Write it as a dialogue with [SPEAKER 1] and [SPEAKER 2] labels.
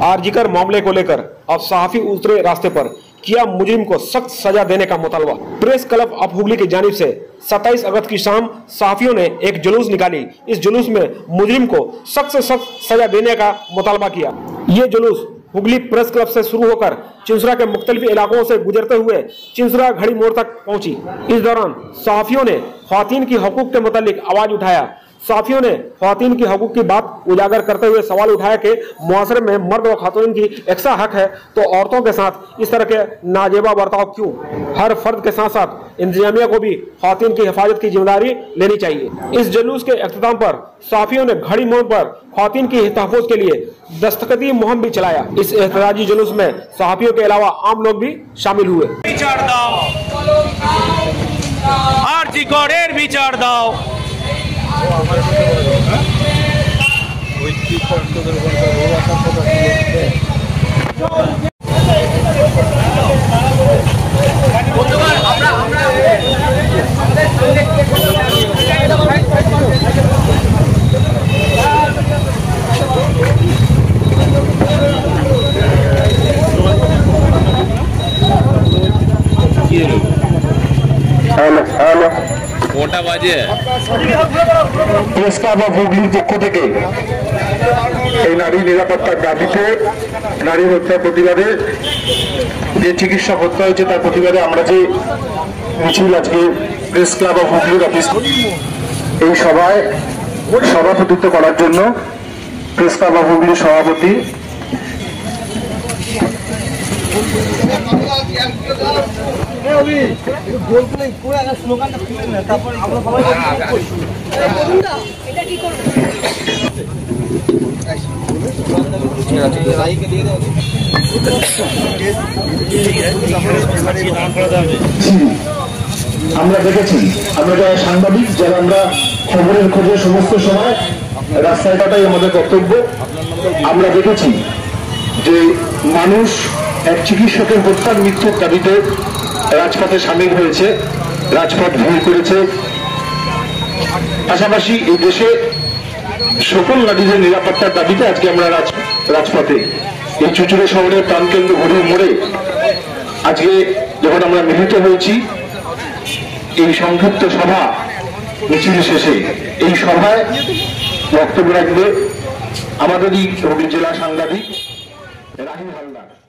[SPEAKER 1] आरजीकर मामले को लेकर अब सहाफी उतरे रास्ते पर, किया मुजरिम को सख्त सजा देने का मुतालबा। प्रेस क्लब ऑफ हुगली की जानिब से 27 अगस्त की शाम सहाफियों ने एक जुलूस निकाली। इस जुलूस में मुजरिम को सख्त से सख्त सजा देने का मुतालबा किया। ये जुलूस हुगली प्रेस क्लब से शुरू होकर चिंसरा के मुख्तलिफ इलाकों से गुजरते हुए चिंसरा घड़ी मोड़ तक पहुंची। इस दौरान सहाफियों ने ख्वातीन की हकूक के मुतालिक आवाज उठाया। सहाफियों ने ख्वातीन की हकूक की बात उजागर करते हुए सवाल उठाया कि मुआशरे में मर्द और खातून की एकसा हक है, तो औरतों के साथ इस तरह के नाजेबा बर्ताव क्यों? हर फर्द के साथ साथ इंतजामिया को भी ख्वातीन की हिफाजत की जिम्मेदारी लेनी चाहिए। इस जुलूस के अख्ताम पर सहाफियों ने घड़ी मोड़ पर ख्वातीन की तहफ़्फ़ुज़ के लिए दस्तखती मुहिम भी चलाया। इस एहतजाजी जुलूस में सहाफियों के अलावा आम लोग भी शामिल हुए।
[SPEAKER 2] কোটা বাজে
[SPEAKER 3] প্রেস ক্লাব অফ হুগলির পক্ষ থেকে এই নারী নিরাপত্তার দাবিতে, নারী হত্যার প্রতিবাদে, যে চিকিৎসক হত্যা হয়েছে তার প্রতিবাদে আমরা যে মিছিল আজকে প্রেস ক্লাব অফ হুগলির অফিস, এই সভায় সভাপতিত্ব করার জন্য প্রেস ক্লাব অফ হুগলির সভাপতি আমরা দেখেছি, আমরা যারা সাংবাদিক, যারা আমরা খবরের খোঁজে সমস্ত সময় রাস্তায় কাটাই আমাদের কর্তব্য। আমরা দেখেছি যে মানুষ এক চিকিৎসকের হত্যার মৃত্যুর দাবিতে রাজপথে সামিল হয়েছে, রাজপথ ভিড় করেছে। পাশাপাশি এই দেশে সকল নারীদের নিরাপত্তার দাবিতে আজকে আমরা রাজপথে এই চুচুড়া শহরের প্রাণকেন্দ্র ঘড়ির মোড়ে আজকে যখন আমরা মিলিত হয়েছি, এই সংক্ষিপ্ত সভা মিছিল শেষে এই সভায় বক্তব্য রাখবে আমাদেরই হুগলি জেলা সাংবাদিক রাহিম হালদার।